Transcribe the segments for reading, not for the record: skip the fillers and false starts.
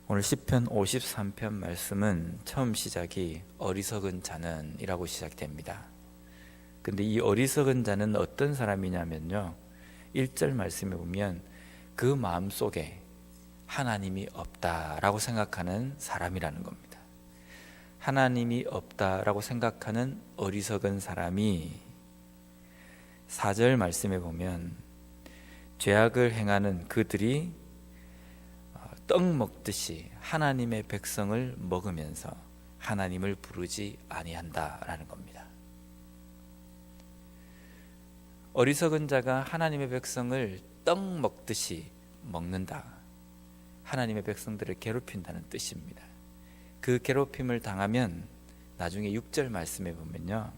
오늘 시편 53편 말씀은 처음 시작이 어리석은 자는 이라고 시작됩니다. 근데 이 어리석은 자는 어떤 사람이냐면요, 1절 말씀에 보면 그 마음속에 하나님이 없다라고 생각하는 사람이라는 겁니다. 하나님이 없다라고 생각하는 어리석은 사람이 4절 말씀에 보면 죄악을 행하는 그들이 떡 먹듯이 하나님의 백성을 먹으면서 하나님을 부르지 아니한다라는 겁니다. 어리석은 자가 하나님의 백성을 떡 먹듯이 먹는다. 하나님의 백성들을 괴롭힌다는 뜻입니다. 그 괴롭힘을 당하면 나중에 6절 말씀에 보면요,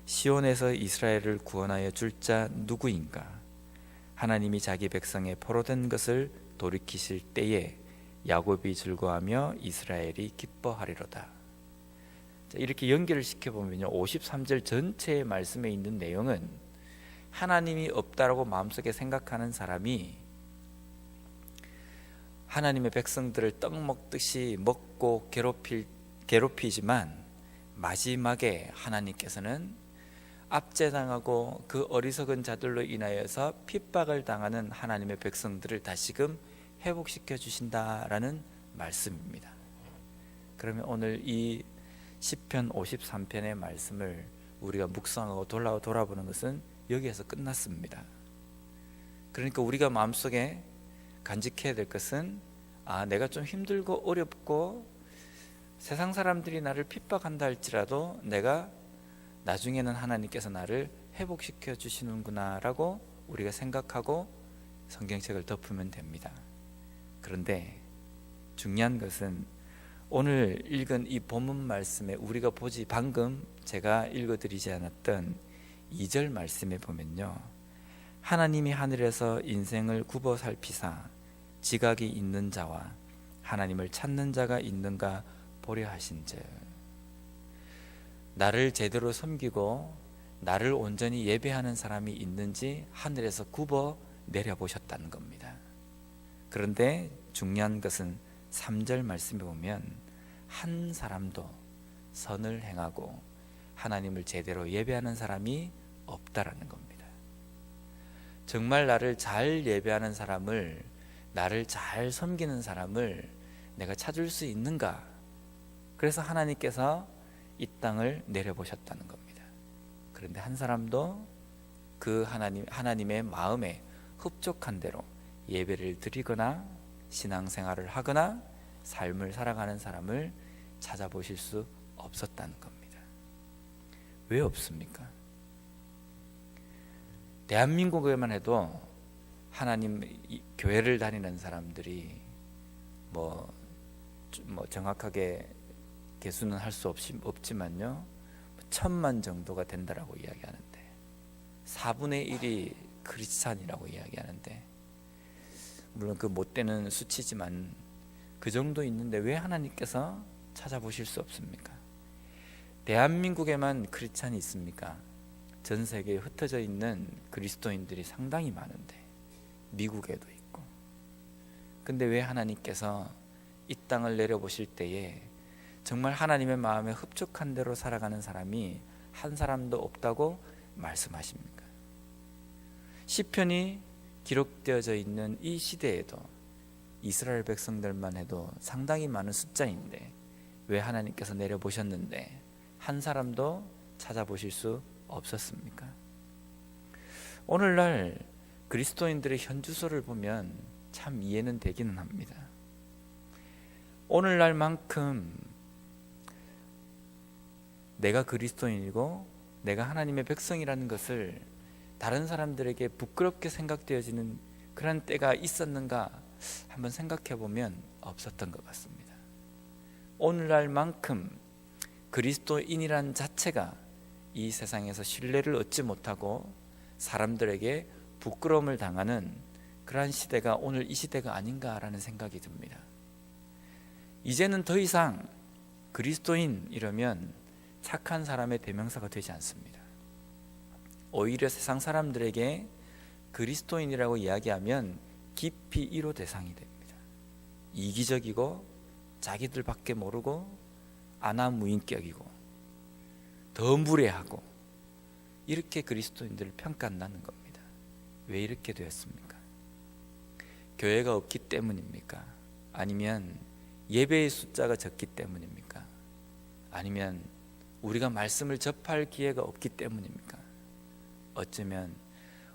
시온에서 이스라엘을 구원하여 줄 자 누구인가? 하나님이 자기 백성의 포로된 것을 돌이키실 때에 야곱이 즐거워하며 이스라엘이 기뻐하리로다. 이렇게 연결을 시켜보면요, 53절 전체의 말씀에 있는 내용은 하나님이 없다라고 마음속에 생각하는 사람이 하나님의 백성들을 떡 먹듯이 먹고 괴롭히지만 마지막에 하나님께서는 압제당하고 그 어리석은 자들로 인하여서 핍박을 당하는 하나님의 백성들을 다시금 회복시켜 주신다라는 말씀입니다. 그러면 오늘 이 시편 53편의 말씀을 우리가 묵상하고 돌아보는 것은 여기에서 끝났습니다. 그러니까 우리가 마음속에 간직해야 될 것은, 내가 좀 힘들고 어렵고 세상 사람들이 나를 핍박한다 할지라도 내가 나중에는 하나님께서 나를 회복시켜 주시는구나 라고 우리가 생각하고 성경책을 덮으면 됩니다. 그런데 중요한 것은 오늘 읽은 이 본문 말씀에 우리가 방금 제가 읽어드리지 않았던 2절 말씀에 보면요, 하나님이 하늘에서 인생을 굽어 살피사 지각이 있는 자와 하나님을 찾는 자가 있는가 보려 하신즉, 나를 제대로 섬기고 나를 온전히 예배하는 사람이 있는지 하늘에서 굽어 내려보셨다는 겁니다. 그런데 중요한 것은 3절 말씀에 보면 한 사람도 선을 행하고 하나님을 제대로 예배하는 사람이 없다라는 겁니다. 정말 나를 잘 예배하는 사람을, 나를 잘 섬기는 사람을 내가 찾을 수 있는가? 그래서 하나님께서 이 땅을 내려보셨다는 겁니다. 그런데 한 사람도 그 하나님의 마음에 흡족한 대로 예배를 드리거나 신앙생활을 하거나 삶을 살아가는 사람을 찾아보실 수 없었다는 겁니다. 왜 없습니까? 대한민국에만 해도 하나님 교회를 다니는 사람들이 뭐 정확하게 개수는 할 수 없지만요, 1000만 정도가 된다라고 이야기하는데, 4분의 1이 크리스찬이라고 이야기하는데, 물론 그 못되는 수치지만 그 정도 있는데 왜 하나님께서 찾아보실 수 없습니까? 대한민국에만 크리스찬이 있습니까? 전 세계에 흩어져 있는 그리스도인들이 상당히 많은데, 미국에도 있고. 근데 왜 하나님께서 이 땅을 내려보실 때에 정말 하나님의 마음에 흡족한 대로 살아가는 사람이 한 사람도 없다고 말씀하십니까? 시편이 기록되어져 있는 이 시대에도 이스라엘 백성들만 해도 상당히 많은 숫자인데 왜 하나님께서 내려보셨는데 한 사람도 찾아보실 수 없었습니까? 오늘날 그리스도인들의 현주소를 보면 참 이해는 되기는 합니다. 오늘날만큼 내가 그리스도인이고 내가 하나님의 백성이라는 것을 다른 사람들에게 부끄럽게 생각되어지는 그런 때가 있었는가 한번 생각해 보면 없었던 것 같습니다. 오늘날만큼 그리스도인이란 자체가 이 세상에서 신뢰를 얻지 못하고 사람들에게 부끄러움을 당하는 그러한 시대가 오늘 이 시대가 아닌가라는 생각이 듭니다. 이제는 더 이상 그리스도인 이러면 착한 사람의 대명사가 되지 않습니다. 오히려 세상 사람들에게 그리스도인이라고 이야기하면 깊이 이로 대상이 됩니다. 이기적이고 자기들밖에 모르고 아나무인격이고 더 무례하고 이렇게 그리스도인들을 평가한다는 겁니다. 왜 이렇게 되었습니까? 교회가 없기 때문입니까? 아니면 예배의 숫자가 적기 때문입니까? 아니면 우리가 말씀을 접할 기회가 없기 때문입니까? 어쩌면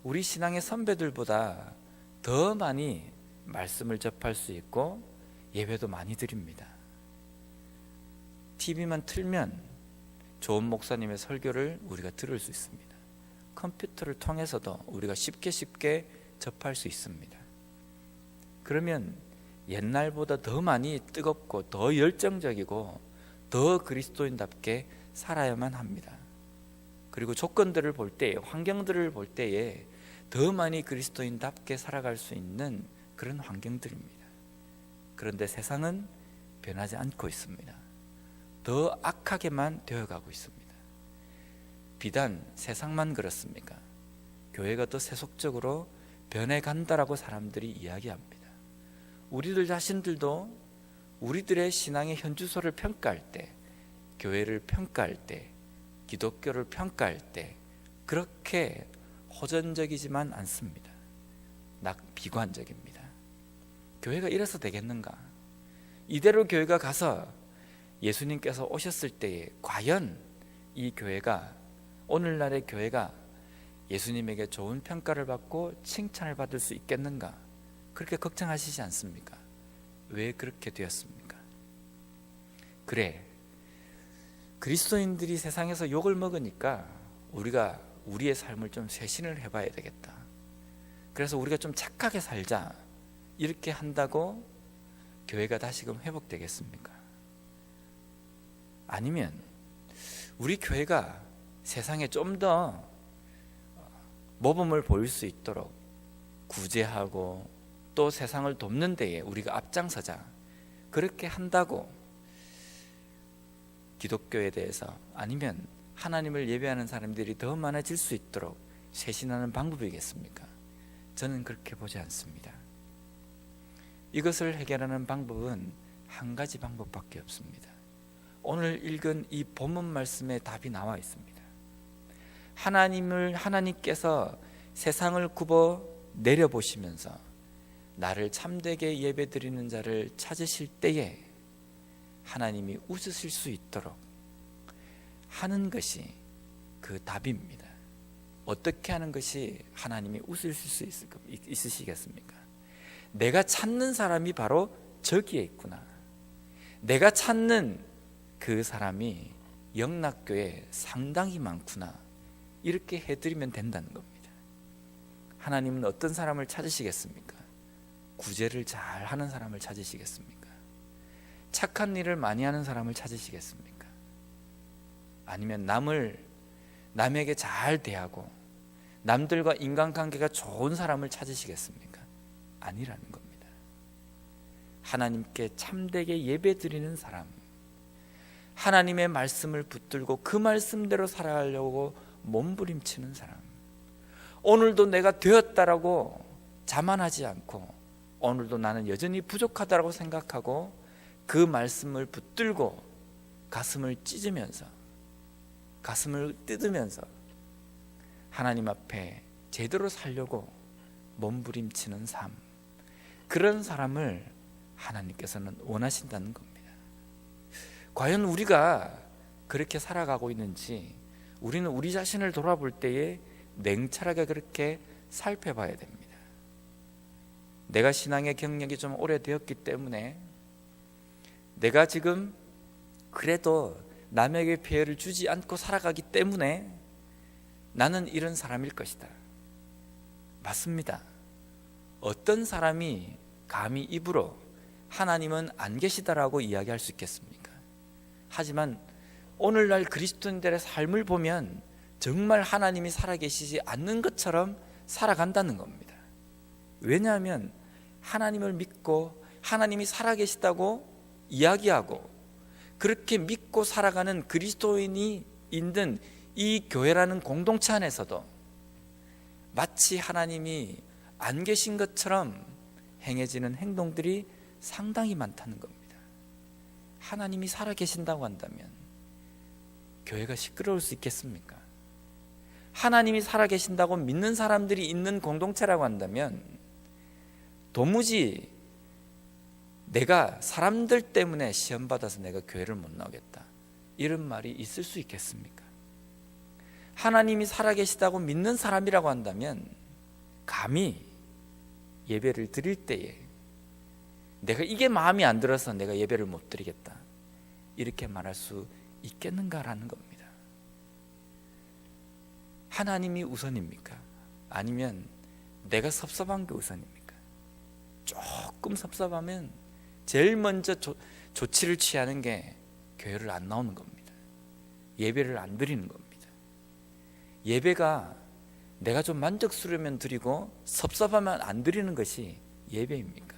우리 신앙의 선배들보다 더 많이 말씀을 접할 수 있고 예배도 많이 드립니다. TV만 틀면 좋은 목사님의 설교를 우리가 들을 수 있습니다. 컴퓨터를 통해서도 우리가 쉽게 접할 수 있습니다. 그러면 옛날보다 더 많이 뜨겁고 더 열정적이고 더 그리스도인답게 살아야만 합니다. 그리고 조건들을 볼 때에, 환경들을 볼 때에 더 많이 그리스도인답게 살아갈 수 있는 그런 환경들입니다. 그런데 세상은 변하지 않고 있습니다. 더 악하게만 되어가고 있습니다. 비단 세상만 그렇습니까? 교회가 더 세속적으로 변해간다라고 사람들이 이야기합니다. 우리들 자신들도 우리들의 신앙의 현주소를 평가할 때, 교회를 평가할 때, 기독교를 평가할 때 그렇게 호전적이지만 않습니다. 비관적입니다. 교회가 이래서 되겠는가? 이대로 교회가 가서 예수님께서 오셨을 때에 과연 이 교회가, 오늘날의 교회가 예수님에게 좋은 평가를 받고 칭찬을 받을 수 있겠는가? 그렇게 걱정하시지 않습니까? 왜 그렇게 되었습니까? 그래, 그리스도인들이 세상에서 욕을 먹으니까 우리가 우리의 삶을 좀 쇄신을 해봐야 되겠다. 그래서 우리가 좀 착하게 살자, 이렇게 한다고 교회가 다시금 회복되겠습니까? 아니면 우리 교회가 세상에 좀 더 모범을 보일 수 있도록 구제하고 또 세상을 돕는 데에 우리가 앞장서자, 그렇게 한다고 기독교에 대해서, 아니면 하나님을 예배하는 사람들이 더 많아질 수 있도록 쇄신하는 방법이겠습니까? 저는 그렇게 보지 않습니다. 이것을 해결하는 방법은 한 가지 방법밖에 없습니다. 오늘 읽은 이 본문 말씀에 답이 나와 있습니다. 하나님께서 세상을 굽어 내려보시면서 나를 참되게 예배드리는 자를 찾으실 때에 하나님이 웃으실 수 있도록 하는 것이 그 답입니다. 어떻게 하는 것이 하나님이 웃으실 수 있으시겠습니까? 내가 찾는 사람이 바로 저기에 있구나. 내가 찾는 그 사람이 영락교에 상당히 많구나. 이렇게 해드리면 된다는 겁니다. 하나님은 어떤 사람을 찾으시겠습니까? 구제를 잘 하는 사람을 찾으시겠습니까? 착한 일을 많이 하는 사람을 찾으시겠습니까? 아니면 남에게 잘 대하고 남들과 인간관계가 좋은 사람을 찾으시겠습니까? 아니라는 겁니다. 하나님께 참되게 예배드리는 사람, 하나님의 말씀을 붙들고 그 말씀대로 살아가려고 몸부림치는 사람, 오늘도 내가 되었다라고 자만하지 않고 오늘도 나는 여전히 부족하다라고 생각하고 그 말씀을 붙들고 가슴을 찢으면서, 가슴을 뜯으면서 하나님 앞에 제대로 살려고 몸부림치는 삶, 그런 사람을 하나님께서는 원하신다는 겁니다. 과연 우리가 그렇게 살아가고 있는지 우리는 우리 자신을 돌아볼 때에 냉철하게 그렇게 살펴봐야 됩니다. 내가 신앙의 경력이 좀 오래되었기 때문에 내가 지금 그래도 남에게 피해를 주지 않고 살아가기 때문에 나는 이런 사람일 것이다. 맞습니다. 어떤 사람이 감히 입으로 하나님은 안 계시다라고 이야기할 수 있겠습니까? 하지만 오늘날 그리스도인들의 삶을 보면 정말 하나님이 살아계시지 않는 것처럼 살아간다는 겁니다. 왜냐하면 하나님을 믿고 하나님이 살아계시다고 이야기하고 그렇게 믿고 살아가는 그리스도인이 있는 이 교회라는 공동체 안에서도 마치 하나님이 안 계신 것처럼 행해지는 행동들이 상당히 많다는 겁니다. 하나님이 살아계신다고 한다면 교회가 시끄러울 수 있겠습니까? 하나님이 살아계신다고 믿는 사람들이 있는 공동체라고 한다면 도무지 내가 사람들 때문에 시험받아서 내가 교회를 못 나오겠다, 이런 말이 있을 수 있겠습니까? 하나님이 살아계시다고 믿는 사람이라고 한다면 감히 예배를 드릴 때에 내가 이게 마음이 안 들어서 내가 예배를 못 드리겠다, 이렇게 말할 수 있겠는가라는 겁니다. 하나님이 우선입니까? 아니면 내가 섭섭한 게 우선입니까? 조금 섭섭하면 제일 먼저 조치를 취하는 게 교회를 안 나오는 겁니다. 예배를 안 드리는 겁니다. 예배가 내가 좀 만족스러우면 드리고 섭섭하면 안 드리는 것이 예배입니까?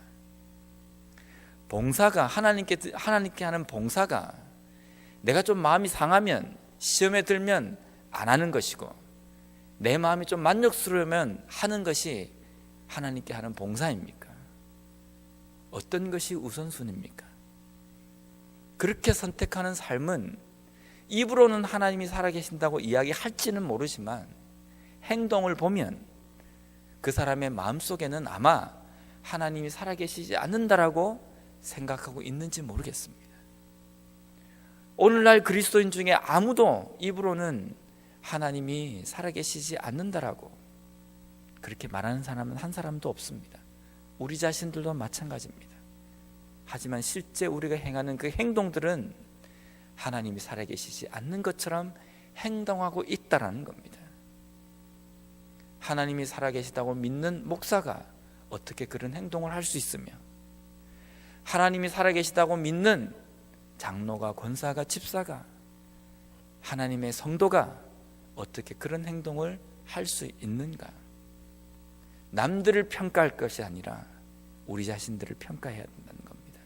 봉사가 하나님께 하는 봉사가 내가 좀 마음이 상하면, 시험에 들면 안 하는 것이고, 내 마음이 좀 만족스러우면 하는 것이 하나님께 하는 봉사입니까? 어떤 것이 우선순위입니까? 그렇게 선택하는 삶은 입으로는 하나님이 살아계신다고 이야기할지는 모르지만 행동을 보면 그 사람의 마음속에는 아마 하나님이 살아계시지 않는다라고 생각하고 있는지 모르겠습니다. 오늘날 그리스도인 중에 아무도 입으로는 하나님이 살아계시지 않는다라고 그렇게 말하는 사람은 한 사람도 없습니다. 우리 자신들도 마찬가지입니다. 하지만 실제 우리가 행하는 그 행동들은 하나님이 살아계시지 않는 것처럼 행동하고 있다라는 겁니다. 하나님이 살아계시다고 믿는 목사가 어떻게 그런 행동을 할 수 있으며, 하나님이 살아계시다고 믿는 장로가, 권사가, 집사가, 하나님의 성도가 어떻게 그런 행동을 할 수 있는가? 남들을 평가할 것이 아니라 우리 자신들을 평가해야 된다는 겁니다.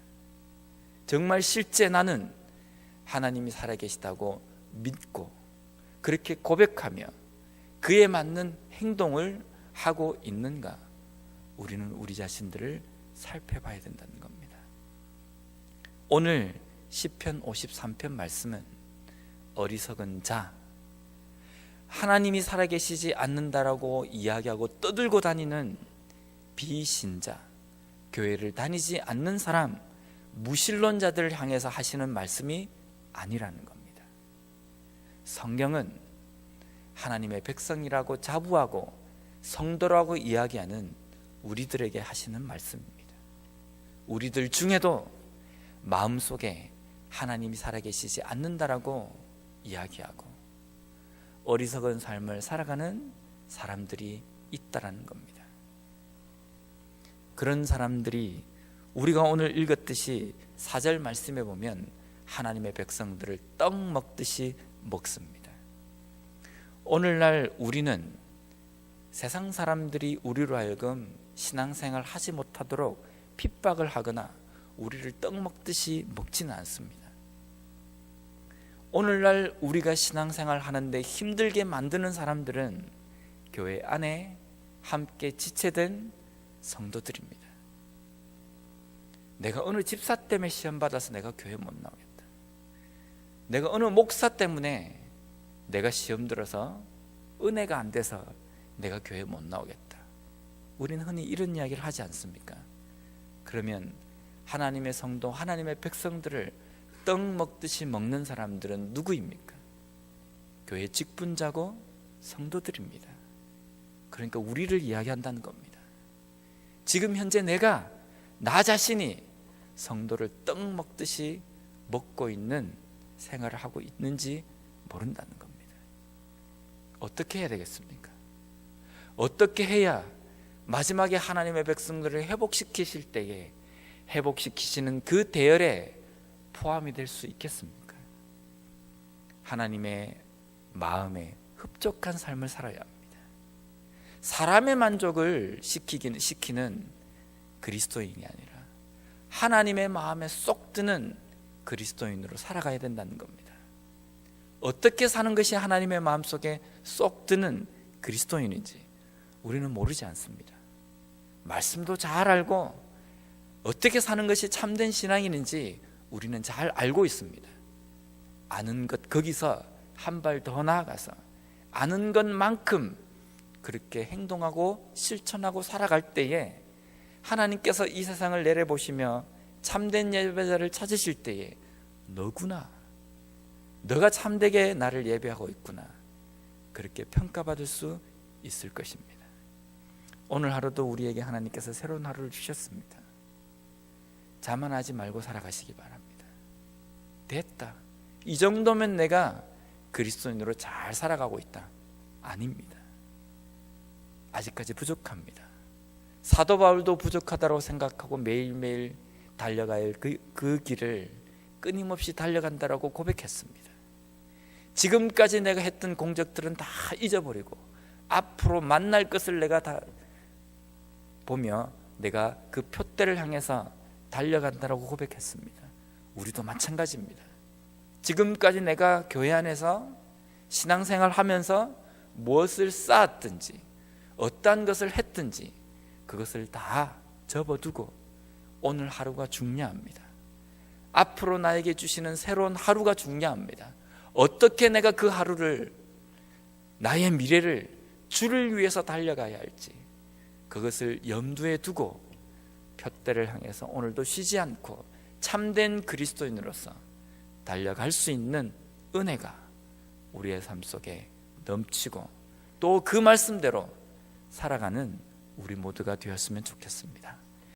정말 실제 나는 하나님이 살아계시다고 믿고 그렇게 고백하며 그에 맞는 행동을 하고 있는가? 우리는 우리 자신들을 살펴봐야 된다는 겁니다. 오늘 시편 53편 말씀은 어리석은 자, 하나님이 살아계시지 않는다라고 이야기하고 떠들고 다니는 비신자, 교회를 다니지 않는 사람, 무신론자들을 향해서 하시는 말씀이 아니라는 겁니다. 성경은 하나님의 백성이라고 자부하고 성도라고 이야기하는 우리들에게 하시는 말씀입니다. 우리들 중에도 마음속에 하나님이 살아계시지 않는다라고 이야기하고 어리석은 삶을 살아가는 사람들이 있다라는 겁니다. 그런 사람들이 우리가 오늘 읽었듯이 4절 말씀에 보면 하나님의 백성들을 떡 먹듯이 먹습니다. 오늘날 우리는 세상 사람들이 우리로 하여금 신앙생활 하지 못하도록 핍박을 하거나 우리를 떡 먹듯이 먹지는 않습니다. 오늘날 우리가 신앙생활 하는데 힘들게 만드는 사람들은 교회 안에 함께 지체된 성도들입니다. 내가 어느 집사 때문에 시험 받아서 내가 교회 못 나오겠다, 내가 어느 목사 때문에 내가 시험 들어서 은혜가 안 돼서 내가 교회 못 나오겠다, 우리는 흔히 이런 이야기를 하지 않습니까? 그러면 하나님의 성도, 하나님의 백성들을 떡 먹듯이 먹는 사람들은 누구입니까? 교회 직분자고 성도들입니다. 그러니까 우리를 이야기한다는 겁니다. 지금 현재 내가 나 자신이 성도를 떡 먹듯이 먹고 있는 생활을 하고 있는지 모른다는 겁니다. 어떻게 해야 되겠습니까? 어떻게 해야 마지막에 하나님의 백성들을 회복시키실 때에 회복시키시는 그 대열에 포함이 될 수 있겠습니까? 하나님의 마음에 흡족한 삶을 살아야 합니다. 사람의 만족을 시키는 그리스도인이 아니라 하나님의 마음에 쏙 드는 그리스도인으로 살아가야 된다는 겁니다. 어떻게 사는 것이 하나님의 마음속에 쏙 드는 그리스도인인지 우리는 모르지 않습니다. 말씀도 잘 알고 어떻게 사는 것이 참된 신앙인인지 우리는 잘 알고 있습니다. 아는 것, 거기서 한 발 더 나아가서 아는 것만큼 그렇게 행동하고 실천하고 살아갈 때에 하나님께서 이 세상을 내려보시며 참된 예배자를 찾으실 때에 너구나, 너가 참되게 나를 예배하고 있구나, 그렇게 평가받을 수 있을 것입니다. 오늘 하루도 우리에게 하나님께서 새로운 하루를 주셨습니다. 자만하지 말고 살아가시기 바랍니다. 됐다, 이 정도면 내가 그리스도인으로 잘 살아가고 있다. 아닙니다. 아직까지 부족합니다. 사도 바울도 부족하다고 생각하고 매일매일 달려가야 할 그 길을 끊임없이 달려간다라고 고백했습니다. 지금까지 내가 했던 공적들은 다 잊어버리고 앞으로 만날 것을 내가 다 보며 내가 그 표대를 향해서 달려간다라고 고백했습니다. 우리도 마찬가지입니다. 지금까지 내가 교회 안에서 신앙생활 하면서 무엇을 쌓았든지 어떠한 것을 했든지 그것을 다 접어두고 오늘 하루가 중요합니다. 앞으로 나에게 주시는 새로운 하루가 중요합니다. 어떻게 내가 그 하루를, 나의 미래를 주를 위해서 달려가야 할지 그것을 염두에 두고 푯대를 향해서 오늘도 쉬지 않고 참된 그리스도인으로서 달려갈 수 있는 은혜가 우리의 삶 속에 넘치고 또 그 말씀대로 살아가는 우리 모두가 되었으면 좋겠습니다.